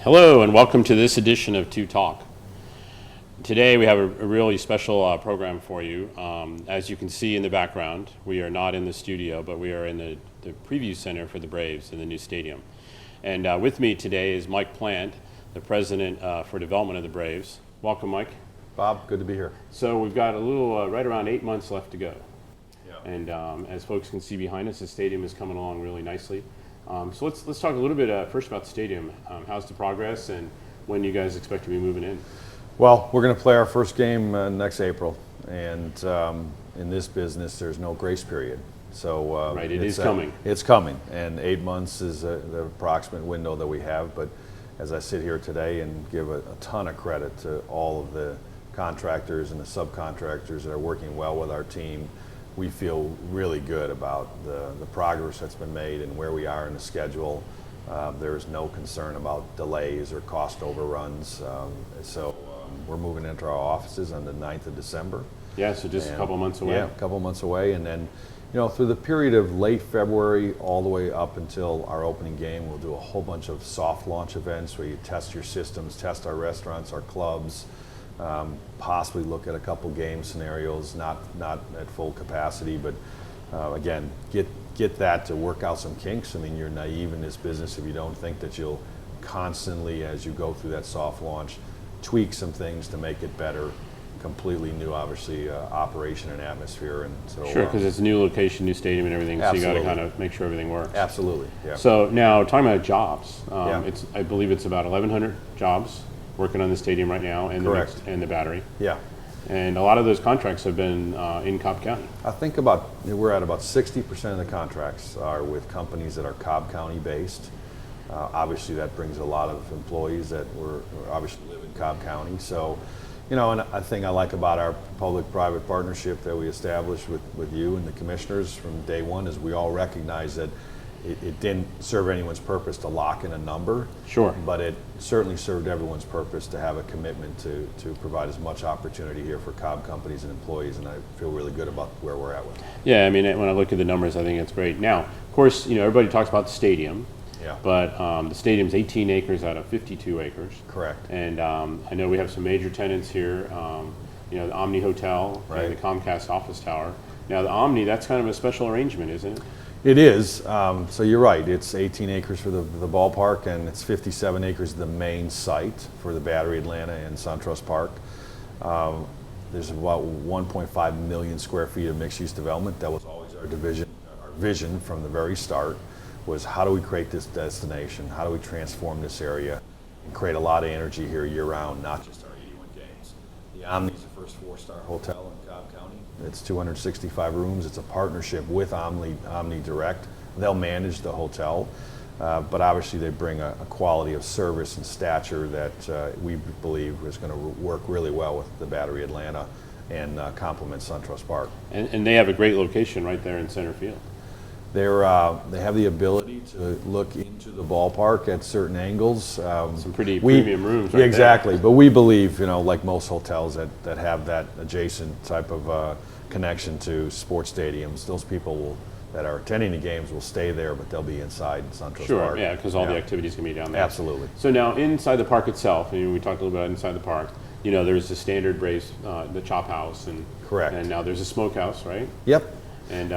Hello and welcome to this edition of Two Talk. Today we have a really special program for you. As you can see in the background, we are not in the studio, but we are in the preview center for the Braves in the new stadium. And with me today is Mike Plant, the president for development of the Braves. Welcome, Mike. Bob, good to be here. So we've got a little, right around 8 months left to go. Yeah. And as folks can see behind us, the stadium is coming along really nicely. So let's talk a little bit first about the stadium. How's the progress and when you guys expect to be moving in? Well, we're going to play our first game next April, and in this business, there's no grace period. So right, it is coming. It's coming, and 8 months is the approximate window that we have. But as I sit here today and give a ton of credit to all of the contractors and the subcontractors that are working well with our team, we feel really good about the progress that's been made and where we are in the schedule. There's no concern about delays or cost overruns. So we're moving into our offices on the 9th of December. Yeah, so just a couple months away. Yeah, a couple months away. And then, through the period of late February all the way up until our opening game, we'll do a whole bunch of soft launch events where you test your systems, test our restaurants, our clubs, possibly look at a couple game scenarios, not at full capacity, but again, get that to work out some kinks. I mean, you're naive in this business if you don't think that you'll constantly, as you go through that soft launch, tweak some things to make it better. Completely new, obviously, operation and atmosphere, and so sure, because it's a new location, new stadium, and everything. Absolutely. So you got to kind of make sure everything works. Absolutely, yeah. So now talking about jobs, Yeah. I believe it's about 1,100 jobs working on the stadium right now, and Correct. and the battery. Yeah. And a lot of those contracts have been in Cobb County. I think we're at about 60% of the contracts are with companies that are Cobb County based. Obviously, that brings a lot of employees that obviously live in Cobb County. So, and a thing I like about our public-private partnership that we established with you and the commissioners from day one is we all recognize that it didn't serve anyone's purpose to lock in a number. Sure. But it certainly served everyone's purpose to have a commitment to provide as much opportunity here for Cobb companies and employees, and I feel really good about where we're at with it. Yeah, I mean, when I look at the numbers, I think it's great. Now, of course, everybody talks about the stadium. Yeah. But the stadium's 18 acres out of 52 acres. Correct. And I know we have some major tenants here, the Omni Hotel Right. and the Comcast office tower. Now, the Omni, that's kind of a special arrangement, isn't it? It is. So you're right. It's 18 acres for the ballpark, and it's 57 acres the main site for the Battery Atlanta and SunTrust Park. There's about 1.5 million square feet of mixed-use development. That was always our vision from the very start, was how do we create this destination? How do we transform this area and create a lot of energy here year-round, not just our 81 games. The Omni is the first 4-star hotel in Cobb County. It's 265 rooms. It's a partnership with Omni Direct. They'll manage the hotel, but obviously they bring a quality of service and stature that we believe is going to work really well with the Battery Atlanta and complement SunTrust Park. And they have a great location right there in center field. They have the ability to look into the ballpark at certain angles. Some pretty premium rooms right exactly, there. But we believe, like most hotels that have that adjacent type of connection to sports stadiums, those people that are attending the games will stay there, but they'll be inside SunTrust sure, Park. Yeah, because all the activities can be down there. Absolutely. So now inside the park itself, we talked a little bit about inside the park. There's the standard Braves, the chop house, and correct. And now there's a smokehouse, right? Yep. And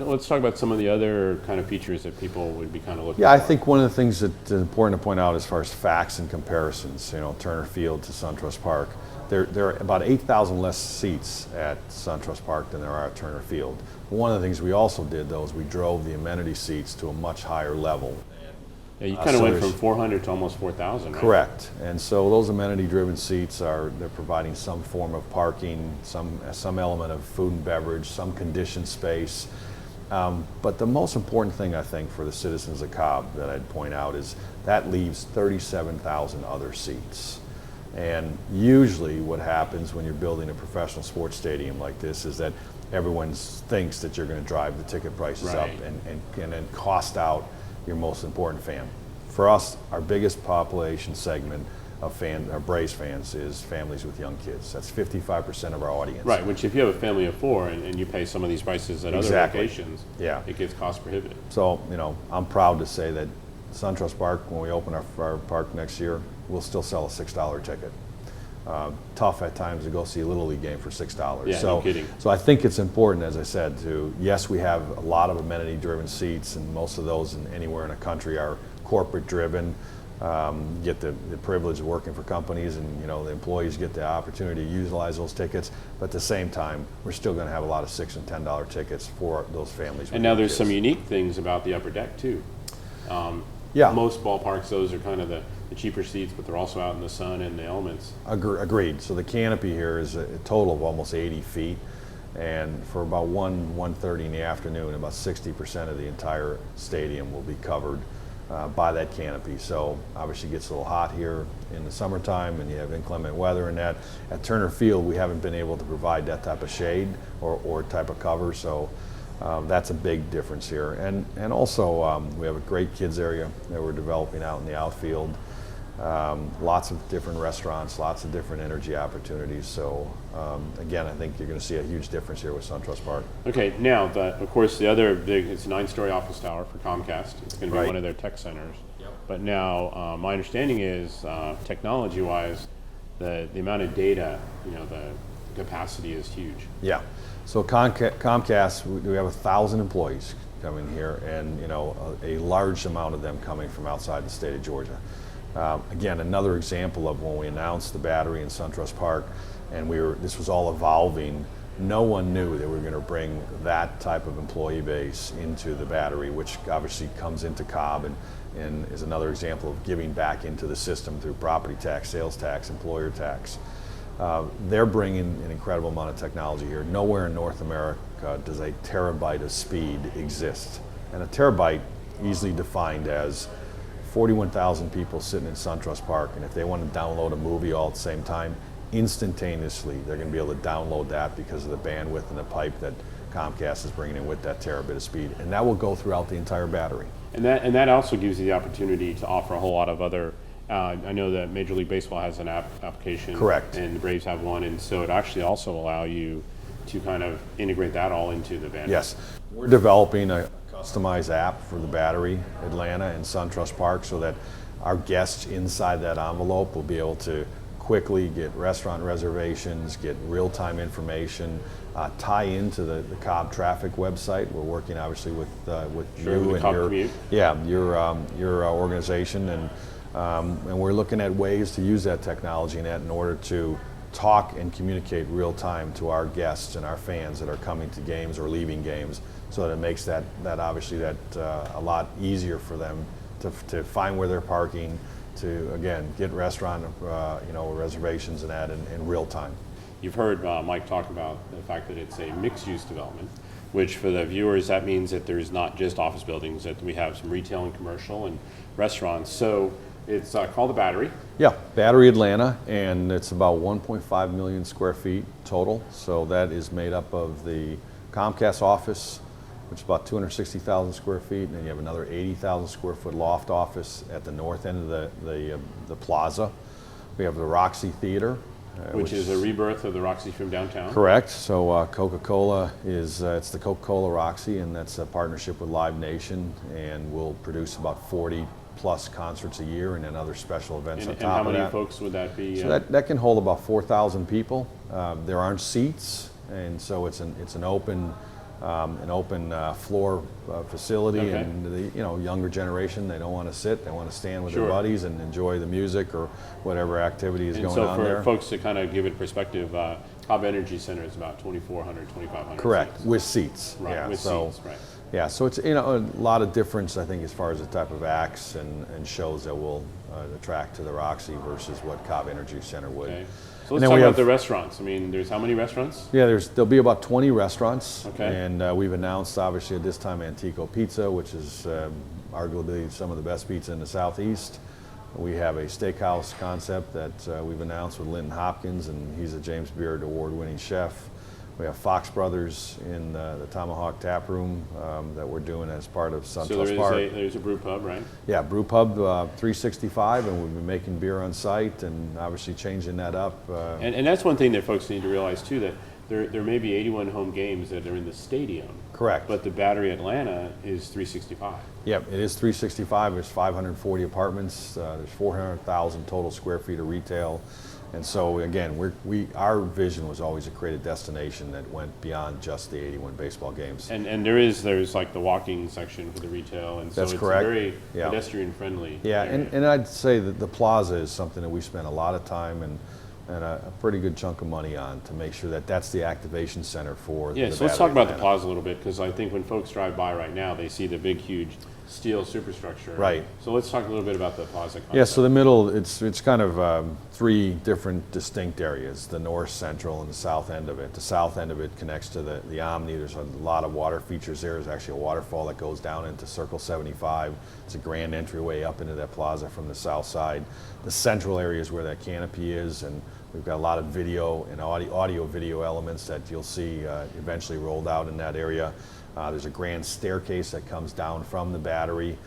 let's talk about some of the other kind of features that people would be kind of looking for. Yeah, I think one of the things that's important to point out as far as facts and comparisons, Turner Field to SunTrust Park, there are about 8,000 less seats at SunTrust Park than there are at Turner Field. One of the things we also did, though, is we drove the amenity seats to a much higher level. Yeah, you kind of went from 400 to almost 4,000, right? Correct. And so those amenity-driven seats they're providing some form of parking, some element of food and beverage, some conditioned space. But the most important thing, I think, for the citizens of Cobb that I'd point out is that leaves 37,000 other seats. And usually what happens when you're building a professional sports stadium like this is that everyone thinks that you're going to drive the ticket prices right. up and then cost out your most important fan. For us, our biggest population segment of our Braves fans is families with young kids. That's 55% of our audience. Right, which if you have a family of 4 and you pay some of these prices at Exactly. other locations, yeah. it gets cost prohibitive. So, I'm proud to say that SunTrust Park, when we open our park next year, we'll still sell a $6 ticket. Tough at times to go see a Little League game for $6. Yeah, no kidding. So I think it's important, as I said, yes, we have a lot of amenity-driven seats, and most of those anywhere in the country are corporate-driven. Get the privilege of working for companies, and the employees get the opportunity to utilize those tickets. But at the same time, we're still going to have a lot of $6 and $10 tickets for those families. And now there's some unique things about the upper deck too. Yeah. Most ballparks, those are kind of the cheaper seats, but they're also out in the sun and the elements. Agreed. So the canopy here is a total of almost 80 feet, and for about 1:30 in the afternoon, about 60% of the entire stadium will be covered by that canopy. So obviously it gets a little hot here in the summertime, and you have inclement weather, and that at Turner Field we haven't been able to provide that type of shade or type of cover. So that's a big difference here. And also we have a great kids area that we're developing out in the outfield. Lots of different restaurants, lots of different energy opportunities. So again, I think you're going to see a huge difference here with SunTrust Park. Okay, now of course the other big, it's a 9-story office tower for Comcast. It's going to be Right. one of their tech centers. Yep. But now my understanding is technology-wise, the amount of data, the capacity is huge. Yeah. So Comcast, we have 1,000 employees coming here, and a large amount of them coming from outside the state of Georgia. Again, another example of when we announced the Battery in SunTrust Park, and this was all evolving. No one knew they were going to bring that type of employee base into the Battery, which obviously comes into Cobb and is another example of giving back into the system through property tax, sales tax, employer tax. They're bringing an incredible amount of technology here. Nowhere in North America does a terabyte of speed exist. And a terabyte, easily defined as 41,000 people sitting in SunTrust Park, and if they want to download a movie all at the same time, instantaneously they're going to be able to download that because of the bandwidth and the pipe that Comcast is bringing in with that terabit of speed, and that will go throughout the entire Battery. And that also gives you the opportunity to offer a whole lot of other. I know that Major League Baseball has an application. Correct. And the Braves have one, and so it actually also allow you to kind of integrate that all into the Battery. Yes, we're developing a customized app for the Battery, Atlanta, and SunTrust Park, so that our guests inside that envelope will be able to quickly get restaurant reservations, get real-time information, tie into the Cobb traffic website. We're working obviously with you and your organization, and we're looking at ways to use that technology in order to talk and communicate real time to our guests and our fans that are coming to games or leaving games, so that it makes that obviously a lot easier for them to find where they're parking, to again get restaurant reservations and that in real time. You've heard Mike talk about the fact that it's a mixed-use development, which for the viewers that means that there's not just office buildings, that we have some retail and commercial and restaurants. So it's called the Battery. Yeah, Battery Atlanta, and it's about 1.5 million square feet total. So that is made up of the Comcast office, which is about 260,000 square feet, and then you have another 80,000 square foot loft office at the north end of the plaza. We have the Roxy Theater, which is a rebirth of the Roxy from downtown. Correct. So Coca-Cola it's the Coca-Cola Roxy, and that's a partnership with Live Nation, and we'll produce about 40 plus concerts a year, and then other special events on top of that. And how many folks would that be? So that can hold about 4,000 people. There aren't seats, and so it's an open floor facility. Okay. And the younger generation, they don't want to sit, they want to stand with Sure. their buddies and enjoy the music or whatever activity is and going so on for there. folks to kind of give it perspective, Cobb Energy Center is about 2,400, 2,500 Correct, seats. with seats. Right, Yeah, with so, seats, right. Yeah, so it's a lot of difference, I think, as far as the type of acts and shows that will attract to the Roxy versus what Cobb Energy Center would. Okay. So And let's then talk we about have- the restaurants. I mean, there's how many restaurants? Yeah, there'll be about 20 restaurants. Okay. And we've announced, obviously, at this time, Antico Pizza, which is arguably some of the best pizza in the Southeast. We have a steakhouse concept that we've announced with Linton Hopkins, and he's a James Beard award-winning chef. We have Fox Brothers in the Tomahawk Tap Room that we're doing as part of SunTrust Park. There's a brew pub, right? Yeah, Brew Pub 365, and we've been making beer on site and obviously changing that up. And that's one thing that folks need to realize too, that there may be 81 home games that are in the stadium. Correct. But the Battery Atlanta is 365. Yep, it is 365. There's 540 apartments. There's 400,000 total square feet of retail. And so again, our vision was always to create a destination that went beyond just the 81 baseball games. And there's like the walking section for the retail, and so That's it's correct. a very Yeah. pedestrian friendly. Yeah, area. and I'd say that the plaza is something that we spent a lot of time and a pretty good chunk of money on to make sure that that's the activation center for Yeah, the so let's Battery talk about the Atlanta. plaza a little bit, because I think when folks drive by right now, they see the big, huge steel superstructure. Right. So let's talk a little bit about the plaza concept. Yeah, so the middle, it's kind of three different distinct areas, the north, central, and the south end of it. The south end of it connects to the Omni. There's a lot of water features there. There's actually a waterfall that goes down into Circle 75. It's a grand entryway up into that plaza from the south side. The central area is where that canopy is, and we've got a lot of video and audio-video elements that you'll see eventually rolled out in that area. There's a grand staircase that comes down from the Battery.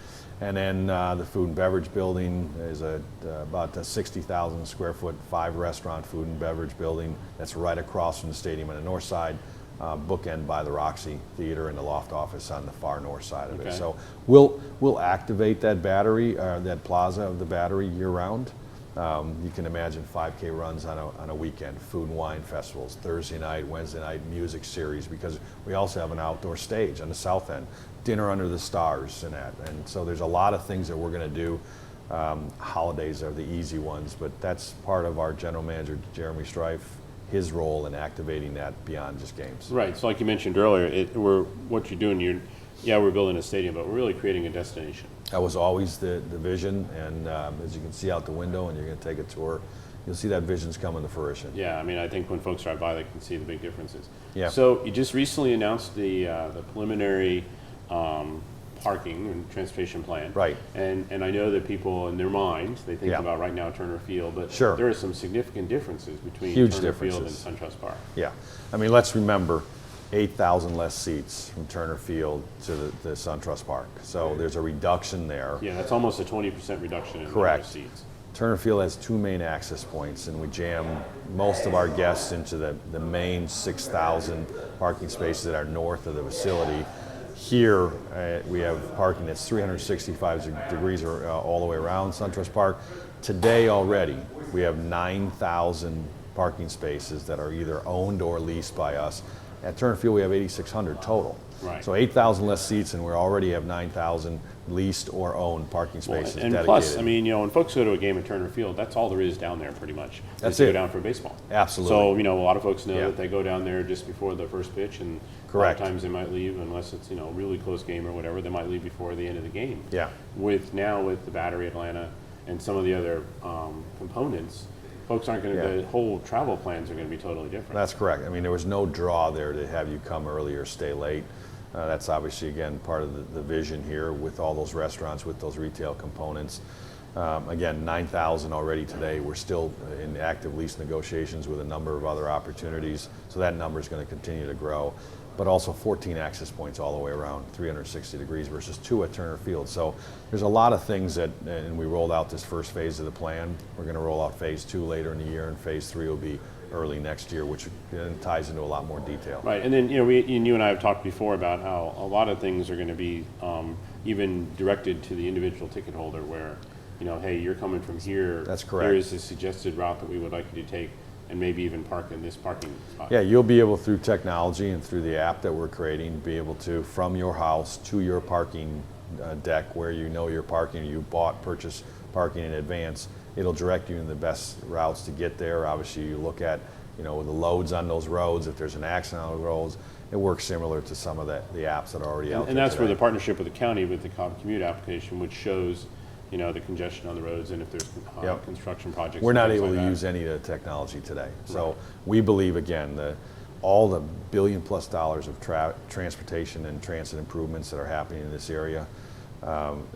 And then the food and beverage building is about a 60,000 square foot, 5-restaurant food and beverage building that's right across from the stadium on the north side, bookend by the Roxy Theater and the loft office on the far north side of it. Okay. So we'll activate that Battery, that plaza of the Battery year round. You can imagine 5K runs on a weekend, food and wine festivals, Thursday night, Wednesday night music series, because we also have an outdoor stage on the south end, dinner under the stars and that. And so there's a lot of things that we're going to do. Holidays are the easy ones, but that's part of our general manager, Jeremy Strife, his role in activating that beyond just games. Right, so like you mentioned earlier, what you're doing, we're building a stadium, but we're really creating a destination. That was always the vision, and as you can see out the window, and you're going to take a tour, you'll see that vision's coming to fruition. Yeah, I mean, I think when folks drive by, they can see the big differences. Yeah. So you just recently announced the preliminary parking and transportation plan. Right. And I know that people in their mind, they think Yeah. about right now Turner Field, but Sure. there are some significant differences between Huge Turner Field and differences. SunTrust Park. Yeah, I mean, let's remember, 8,000 less seats from Turner Field to the SunTrust Park. So there's a reduction there. Yeah, that's almost a 20% reduction in number of Correct. seats. Turner Field has two main access points, and we jam most of our guests into the main 6,000 parking spaces that are north of the facility. Here, we have parking that's 365 degrees all the way around SunTrust Park. Today already, we have 9,000 parking spaces that are either owned or leased by us. At Turner Field, we have 8,600 total. Right. So 8,000 less seats, and we already have 9,000 leased or owned parking spaces And dedicated. plus, I mean, when folks go to a game at Turner Field, that's all there is down there pretty much. That's They it. go down for baseball. Absolutely. So, a lot of folks know Yeah. that they go down there just before the first pitch, and Correct. a lot of times they might leave, unless it's, a really close game or whatever, they might leave before the end of the game. Yeah. With the Battery Atlanta and some of the other components, folks aren't going to, Yeah. the whole travel plans are going to be totally different. That's correct. I mean, there was no draw there to have you come early or stay late. That's obviously, again, part of the vision here with all those restaurants, with those retail components. Again, 9,000 already today. We're still in active lease negotiations with a number of other opportunities, so that number is going to continue to grow. But also 14 access points all the way around, 360 degrees versus 2 at Turner Field. So there's a lot of things and we rolled out this first phase of the plan. We're going to roll out phase 2 later in the year, and phase 3 will be early next year, which then ties into a lot more detail. Right, and then you and I have talked before about how a lot of things are going to be even directed to the individual ticket holder, where hey, you're coming from here. That's correct. Here is a suggested route that we would like you to take, and maybe even park in this parking spot. Yeah, you'll be able, through technology and through the app that we're creating, be able to, from your house to your parking deck where you know you're parking, you purchase parking in advance, it'll direct you in the best routes to get there. Obviously, you look at the loads on those roads. If there's an accident on the roads, it works similar to some of the apps that are already out there And that's where today. the partnership with the county, with the Commute application, which shows the congestion on the roads, and if there's Yep. construction projects. We're and not things able like to that. use any of the technology today. So we believe, again, all the $1 billion+ of transportation and transit improvements that are happening in this area,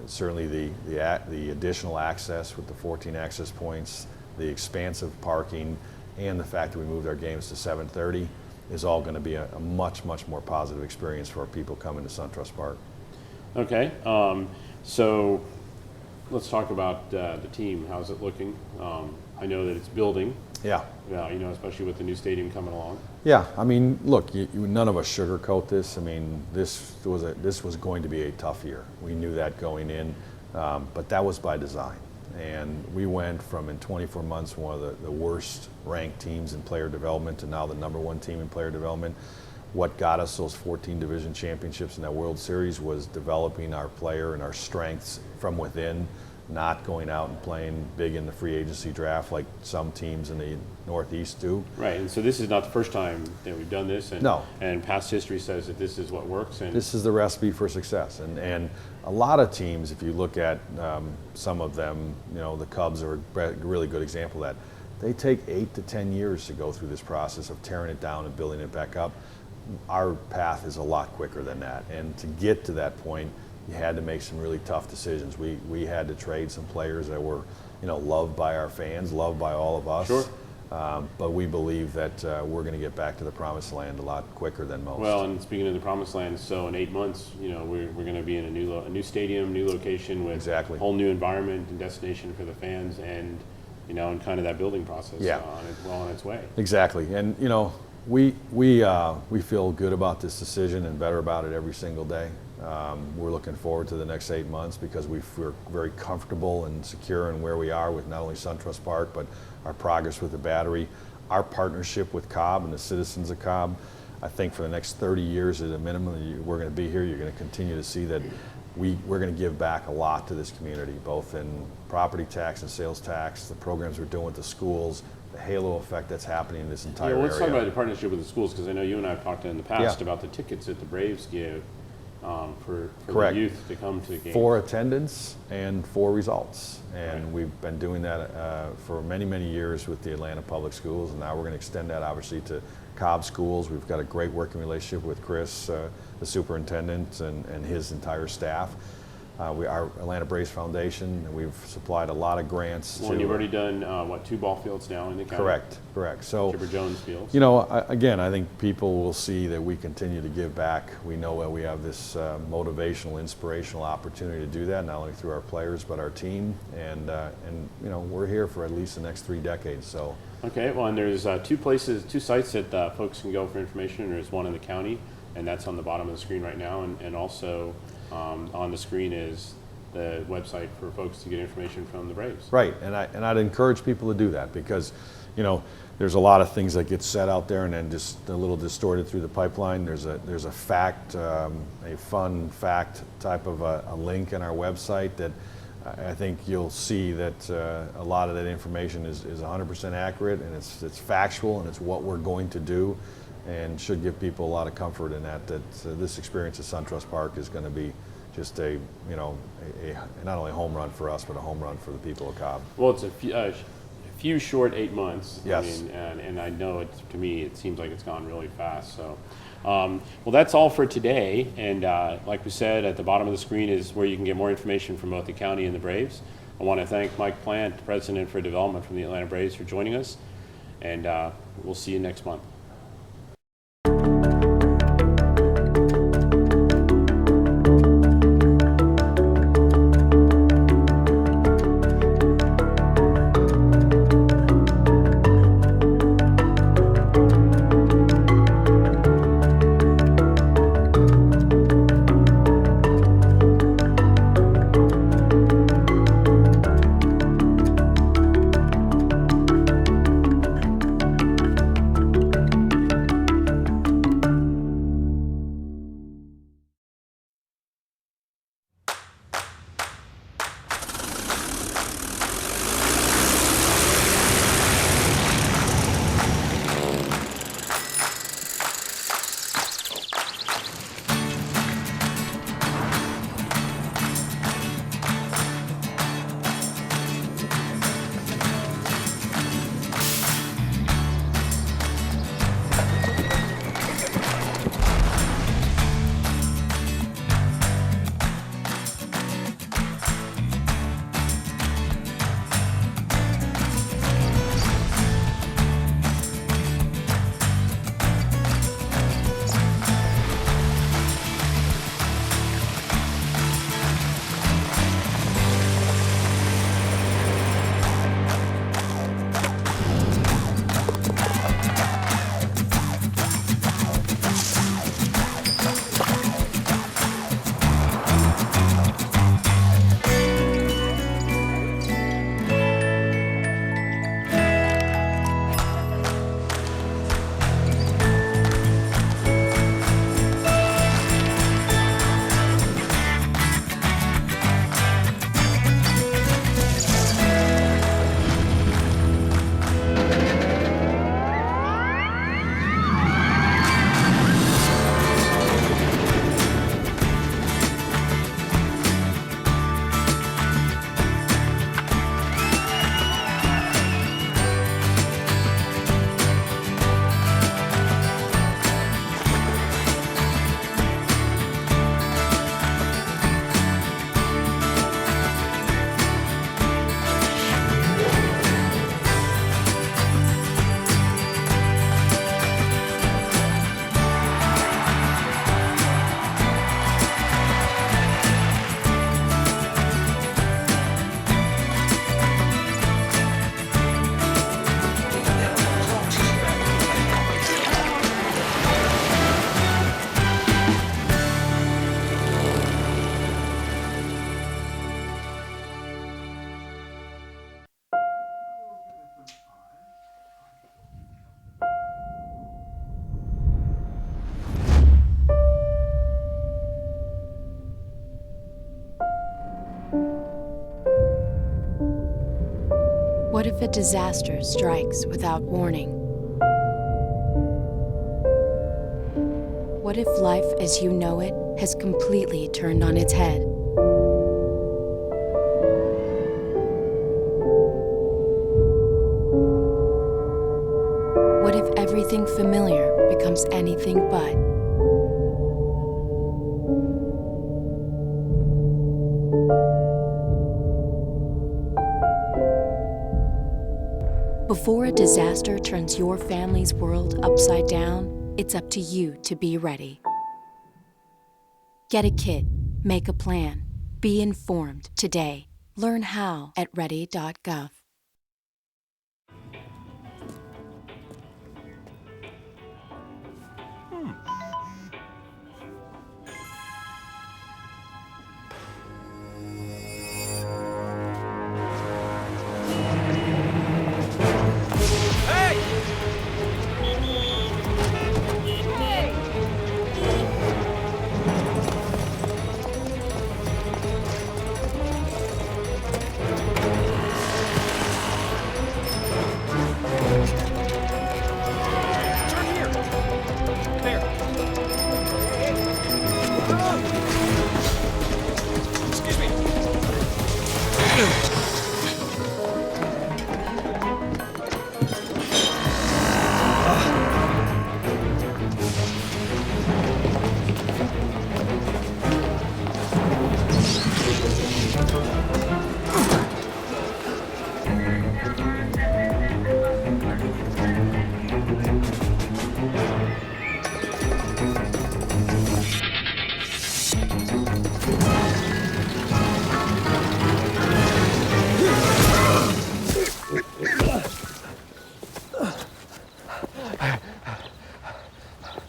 certainly the additional access with the 14 access points, the expansive parking, and the fact that we moved our games to 7:30 is all going to be a much, much more positive experience for our people coming to SunTrust Park. Okay, so let's talk about the team. How's it looking? I know that it's building. Yeah. Yeah, especially with the new stadium coming along. Yeah, I mean, look, none of us sugarcoat this. I mean, this was going to be a tough year. We knew that going in, but that was by design. And we went from, in 24 months, one of the worst ranked teams in player development to now the #1 team in player development. What got us those 14 division championships in that World Series was developing our player and our strengths from within, not going out and playing big in the free agency draft like some teams in the Northeast do. Right, and so this is not the first time that we've done this, and, No. and past history says that this is what works. And This is the recipe for success. And a lot of teams, if you look at some of them, the Cubs are a really good example of that. They take 8 to 10 years to go through this process of tearing it down and building it back up. Our path is a lot quicker than that. And to get to that point, you had to make some really tough decisions. We had to trade some players that were, loved by our fans, loved by all of us. Sure. But we believe that we're going to get back to the promised land a lot quicker than most. Well, and speaking of the promised land, so in 8 months, we're going to be in a new stadium, new location with Exactly. a whole new environment and destination for the fans, and and kind of that building process Yeah. well on its way. Exactly, and we feel good about this decision and better about it every single day. We're looking forward to the next 8 months because we're very comfortable and secure in where we are with not only SunTrust Park, but our progress with the Battery, our partnership with Cobb and the citizens of Cobb. I think for the next 30 years at a minimum, we're going to be here. You're going to continue to see that we're going to give back a lot to this community, both in property tax and sales tax, the programs we're doing with the schools, the halo effect that's happening in this entire area. Let's talk about the partnership with the schools, because I know you and I have talked in the past Yeah. about the tickets that the Braves give for Correct. the youth to come to the game. For attendance and for results. And we've been doing that for many, many years with the Atlanta Public Schools, and now we're going to extend that obviously to Cobb Schools. We've got a great working relationship with Chris, the superintendent, and his entire staff. Our Atlanta Braves Foundation, we've supplied a lot of grants. Well, and you've already done, 2 ball fields now in the county? Correct. So, Chipper Jones fields. again, I think people will see that we continue to give back. We know that we have this motivational, inspirational opportunity to do that, not only through our players, but our team. And we're here for at least the next 3 decades. So. Okay, well, and there's 2 sites that folks can go for information. There's one in the county, and that's on the bottom of the screen right now, and also on the screen is the website for folks to get information from the Braves. Right, and I'd encourage people to do that because, there's a lot of things that get said out there and then just a little distorted through the pipeline. There's a fact, a fun fact type of a link in our website that I think you'll see that a lot of that information is 100% accurate, and it's factual, and it's what we're going to do, and should give people a lot of comfort in that this experience at SunTrust Park is going to be just a not only a home run for us, but a home run for the people of Cobb. Well, it's a few short 8 months. Yes. And I know to me it seems like it's gone really fast. So, well, that's all for today. And like we said, at the bottom of the screen is where you can get more information from both the county and the Braves. I want to thank Mike Plant, President for Development from the Atlanta Braves, for joining us. And we'll see you next month. What if a disaster strikes without warning? What if life as you know it has completely turned on its head? What if everything familiar becomes anything but? Before a disaster turns your family's world upside down, it's up to you to be ready. Get a kit, make a plan, be informed today. Learn how at ready.gov.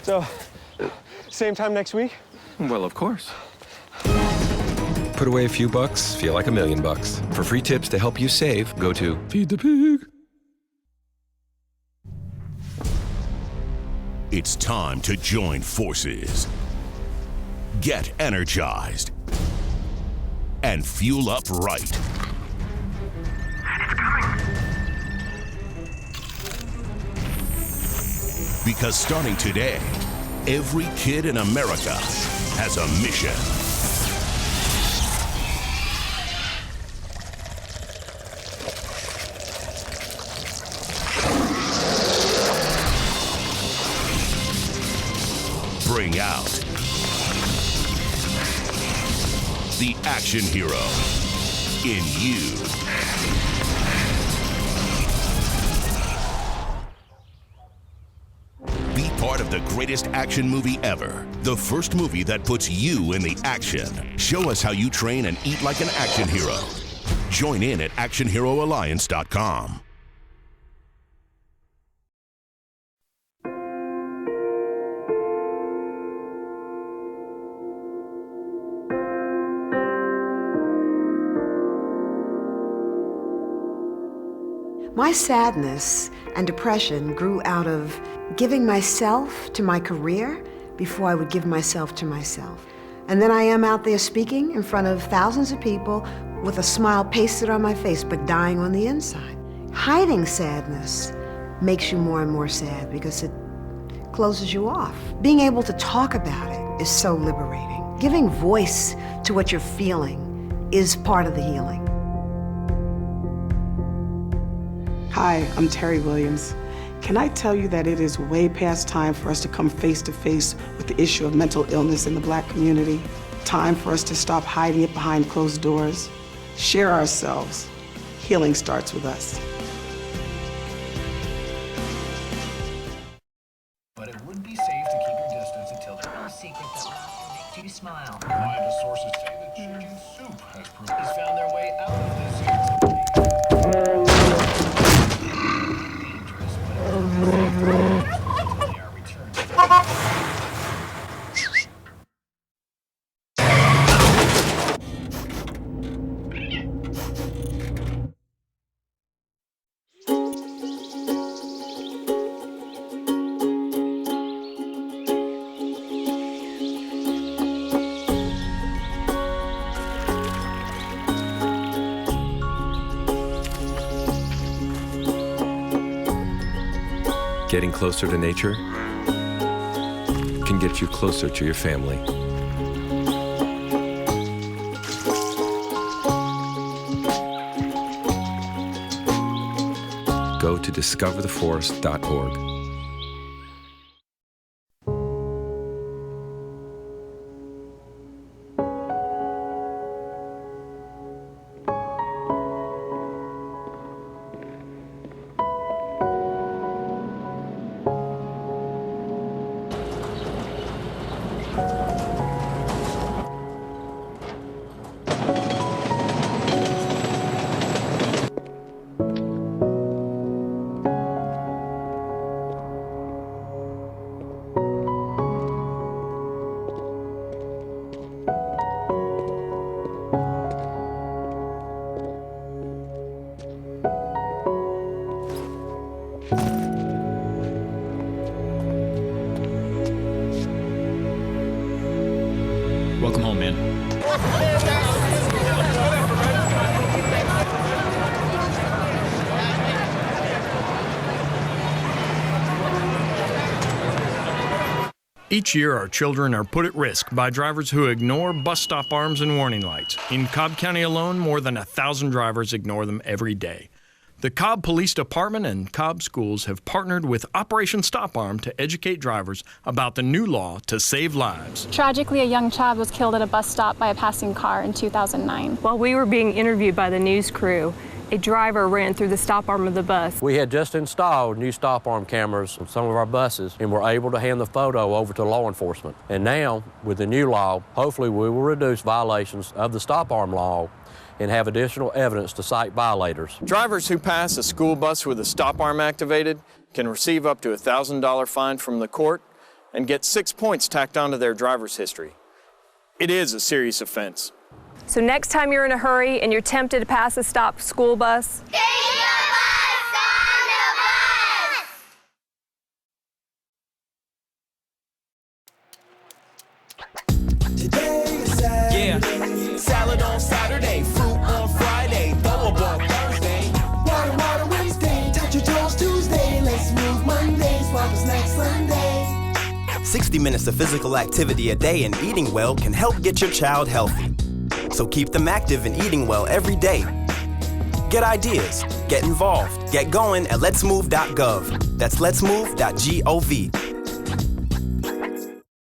So, same time next week? Well, of course. Put away a few bucks, feel like $1 million. For free tips to help you save, go to Feed the Pig. It's time to join forces. Get energized. And fuel up right. It's coming. Because starting today, every kid in America has a mission. Bring out the action hero in you. Be part of the greatest action movie ever. The first movie that puts you in the action. Show us how you train and eat like an action hero. Join in at actionheroalliance.com. My sadness and depression grew out of giving myself to my career before I would give myself to myself. And then I am out there speaking in front of thousands of people with a smile pasted on my face, but dying on the inside. Hiding sadness makes you more and more sad because it closes you off. Being able to talk about it is so liberating. Giving voice to what you're feeling is part of the healing. Hi, I'm Terry Williams. Can I tell you that it is way past time for us to come face to face with the issue of mental illness in the Black community? Time for us to stop hiding it behind closed doors. Share ourselves. Healing starts with us. But it would be safe to keep your distance until there's no secret that makes you smile. Reliable sources say that chicken soup has found their way out of this getting closer to nature can get you closer to your family. Go to discovertheforest.org. Welcome home, man. Each year, our children are put at risk by drivers who ignore bus stop arms and warning lights. In Cobb County alone, more than 1,000 drivers ignore them every day. The Cobb Police Department and Cobb Schools have partnered with Operation Stop Arm to educate drivers about the new law to save lives. Tragically, a young child was killed at a bus stop by a passing car in 2009. While we were being interviewed by the news crew, a driver ran through the stop arm of the bus. We had just installed new stop arm cameras on some of our buses and were able to hand the photo over to law enforcement. And now, with the new law, hopefully we will reduce violations of the stop arm law and have additional evidence to cite violators. Drivers who pass a school bus with a stop arm activated can receive up to a $1,000 fine from the court and get 6 points tacked onto their driver's history. It is a serious offense. So next time you're in a hurry and you're tempted to pass a stopped school bus, salad on Saturday, fruit on Friday, throw a ball Thursday, water Wednesday, touch your toes Tuesday, let's move Monday, swap us next Sunday. 60 minutes of physical activity a day and eating well can help get your child healthy. So keep them active and eating well every day. Get ideas, get involved, get going at letsmove.gov. That's letsmove.gov.